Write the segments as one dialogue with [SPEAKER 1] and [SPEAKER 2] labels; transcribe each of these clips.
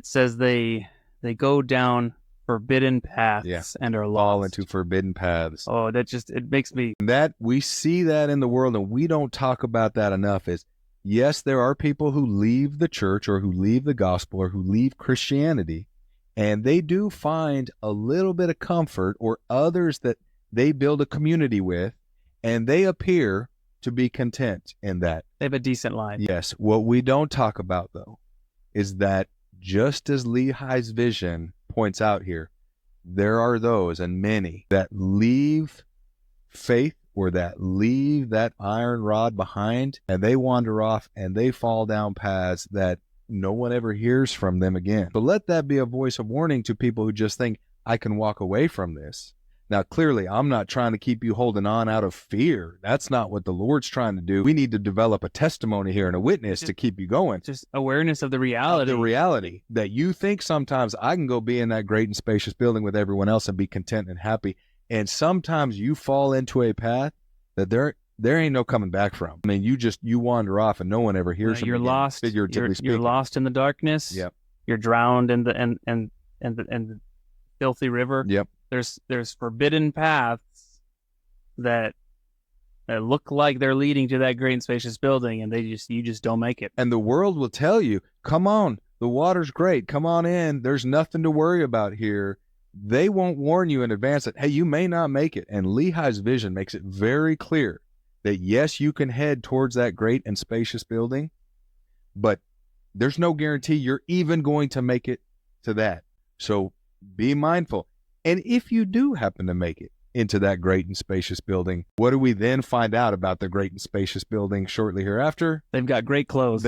[SPEAKER 1] says they go down forbidden paths and are lost.
[SPEAKER 2] Fall into forbidden paths.
[SPEAKER 1] Oh, it makes me...
[SPEAKER 2] That we see that in the world, and we don't talk about that enough. Is yes, there are people who leave the church or who leave the gospel or who leave Christianity, and they do find a little bit of comfort or others that they build a community with, and they appear to be content in that.
[SPEAKER 1] They have a decent life.
[SPEAKER 2] Yes. What we don't talk about, though, is that just as Lehi's vision points out here, there are those, and many, that leave faith or that leave that iron rod behind, and they wander off and they fall down paths that no one ever hears from them again. So let that be a voice of warning to people who just think, I can walk away from this. Now, clearly, I'm not trying to keep you holding on out of fear. That's not what the Lord's trying to do. We need to develop a testimony here and a witness to keep you going.
[SPEAKER 1] Just awareness of the reality.
[SPEAKER 2] The reality that you think sometimes I can go be in that great and spacious building with everyone else and be content and happy. And sometimes you fall into a path that there ain't no coming back from. I mean, you wander off and no one ever hears from you.
[SPEAKER 1] You're lost.
[SPEAKER 2] Figuratively speaking.
[SPEAKER 1] You're lost in the darkness.
[SPEAKER 2] Yep.
[SPEAKER 1] You're drowned in the filthy river.
[SPEAKER 2] Yep.
[SPEAKER 1] There's forbidden paths that look like they're leading to that great and spacious building, and you just don't make it.
[SPEAKER 2] And the world will tell you, come on, the water's great. Come on in. There's nothing to worry about here. They won't warn you in advance that, hey, you may not make it. And Lehi's vision makes it very clear that, yes, you can head towards that great and spacious building, but there's no guarantee you're even going to make it to that. So be mindful. And if you do happen to make it into that great and spacious building, what do we then find out about the great and spacious building shortly hereafter?
[SPEAKER 1] They've got great clothes.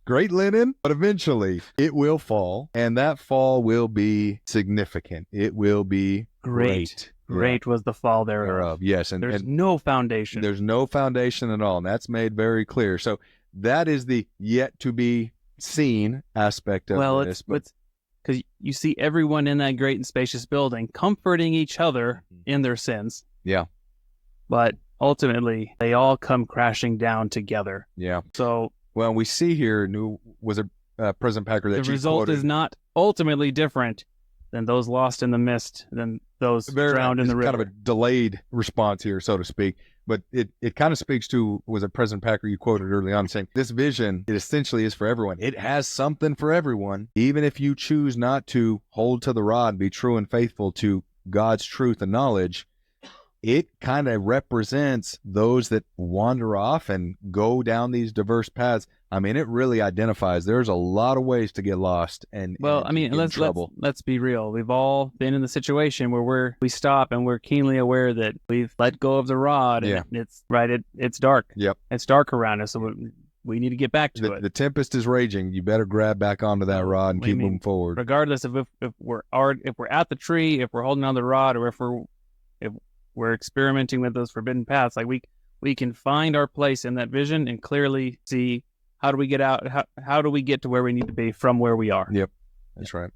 [SPEAKER 2] Great linen, but eventually it will fall, and that fall will be significant. It will be great.
[SPEAKER 1] Great was the fall thereof.
[SPEAKER 2] Yes. And
[SPEAKER 1] there's no foundation.
[SPEAKER 2] There's no foundation at all, and that's made very clear. So that is the yet to be seen aspect of this.
[SPEAKER 1] Because you see everyone in that great and spacious building comforting each other in their sins.
[SPEAKER 2] Yeah.
[SPEAKER 1] But ultimately, they all come crashing down together.
[SPEAKER 2] Yeah.
[SPEAKER 1] So,
[SPEAKER 2] well, we see here, President Packer, that
[SPEAKER 1] the result is not ultimately different than those lost in the mist, than those drowned in the river.
[SPEAKER 2] Kind of a delayed response here, so to speak. But it kind of speaks to, was it President Packer you quoted early on, saying this vision, it essentially is for everyone. It has something for everyone. Even if you choose not to hold to the rod, be true and faithful to God's truth and knowledge, it kind of represents those that wander off and go down these diverse paths. I mean, it really identifies there's a lot of ways to get lost
[SPEAKER 1] let's be real. We've all been in the situation where we stop and we're keenly aware that we've let go of the rod, and it's dark.
[SPEAKER 2] Yep.
[SPEAKER 1] It's dark around us, so we need to get back to it.
[SPEAKER 2] The tempest is raging. You better grab back onto that rod and keep moving forward.
[SPEAKER 1] Regardless of if we're at the tree, if we're holding on the rod, or if we're experimenting with those forbidden paths, like we can find our place in that vision and clearly see how do we get out, how do we get to where we need to be from where we are.
[SPEAKER 2] Yep, that's right.